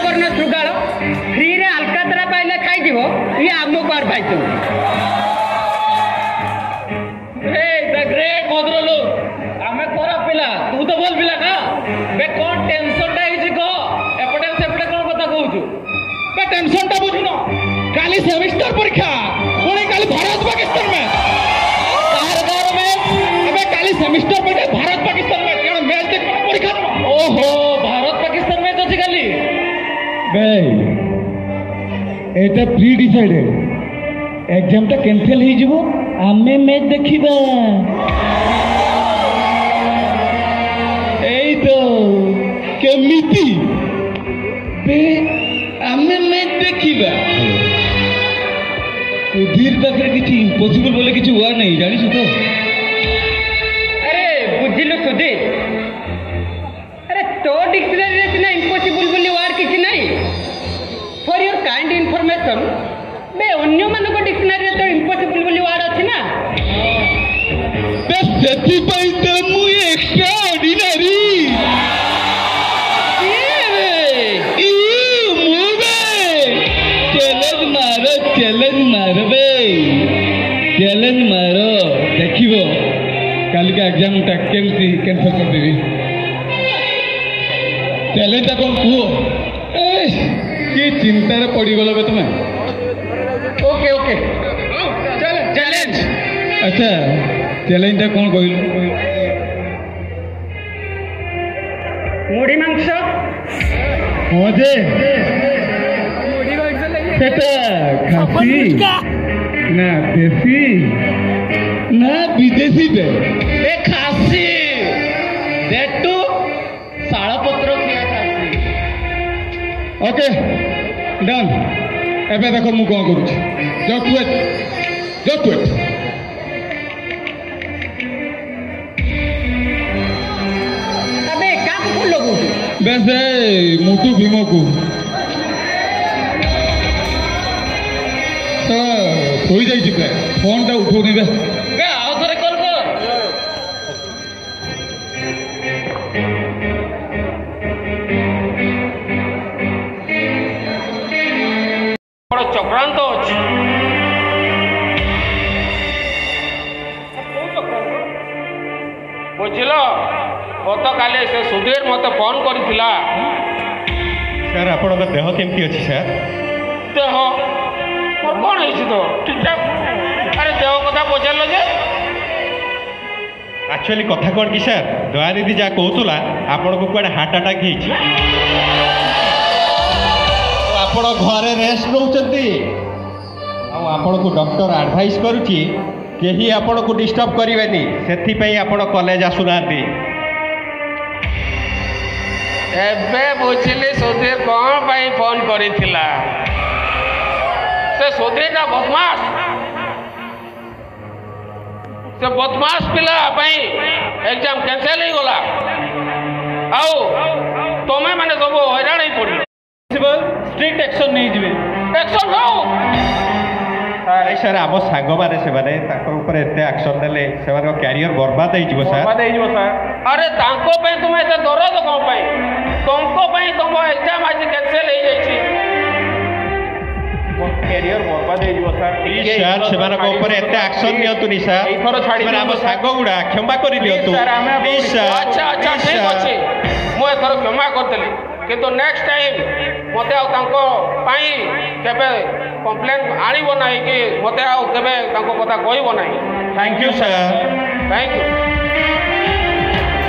वर्ण श्रृगाल फ्री रे अलकातरा पाइले खाई ये आम पार पाई आमे खराब पिला तू तो बोल पिला का बे कौन टेंशन टा हिची को एपटे सेपटे कोन कथा कहउछु बे टेंशन टा बुझुनो काली सेमेस्टर परीक्षा पुणी काली भारत पाकिस्तान में कारगार में अबे काली सेमेस्टर परीक्षा भारत पाकिस्तान में केन मैच देख परीक्षा ओहो भारत पाकिस्तान में तो काली बे एटा प्री डिसाइडेड एग्जाम टा कैंसिल ही जिवो आमे मैच देखिबा केमिति बे आमे मैच देखिबा सुधीर पाखरे किछि इम्पॉसिबल बोले किछि हुआ नहीं जानिस तो अरे बुझिलो सुधीर अरे तो डिक्शनरी रे सिना इम्पॉसिबल बोली वार किछि नहीं फॉर योर काइंड इंफॉर्मेशन बे अन्य मानको डिक्शनरी रे तो इम्पॉसिबल बोली वार अछि ना बे सेति पई तो मु एक्स्ट्रा ऑर्डिनरी चैलेंज मारो देखिबो काली का एग्जाम टा केमती कैंसिल कर देबी चैलेंज ता कोन कुओ की चिंता रे पड़ी गलो बे तुमे ओके ओके चल चैलेंज अच्छा चैलेंज ता कोन कहिलो मुड़ी मांस हो जे सेटा खासी ना देसी ना विदेशी बे ए खासी देटू शाळपत्र किया खासी ओके डन एबे देखो मु कोन करू जस्ट वेट अबे का को लोगो बस मोटू भीमो को सोई जाइए पे फोन टा उठो नहीं बे आओ थरे कॉल कर बड़ चक्रांत अछि बुझिलो गत काले से सुधीर मते फोन करथिला सर आपन देह केमती अछि सर देह कौन है तो ठीक ठाक अरे देव कथा पचार जे एक्चुअली कथा कौन कि सर दया दीदी जहाँ कहूला आपण को कड़े हार्ट अटैक आपण घरे रेस्ट नौकरी आपण को डॉक्टर एडवाइस करुच्ची कहीं आपण को डिस्टर्ब करेंगे से आपण कॉलेज आसुना एबे बुझिली सुधीर कौन पाई फोन करिथिला से सुधीर ना बदमाश से बदमाश पिला पाई एग्जाम कैंसिल ही गला आओ तमे माने सब हैरान ही पड़ी स्ट्रिक्ट एक्शन नहीं जिवे एक्शन हो सर आम सांग मैंने से एक्शन नेले से कैरियर बर्बाद हो सर अरे तांको पे तुम एते दरद कौन पाई तुमको पे तुम एग्जाम आज कैंसिल हो जाई कैरियर बर्बाद हो सर सर से एक्शन नियंतुनी सर एथर छाड़ी आम सांग गुड़ा क्षमा कर दियंतु प्लीज सर अच्छा अच्छा ठीक अच्छे मु एथर क्षमा करदेली किंतु नेक्स्ट टाइम मते आ तांको पाई केबे कंप्लेन आनिबो नाही कि मते आ केबे तांको कथा कहइबो नाही thank you sir thank you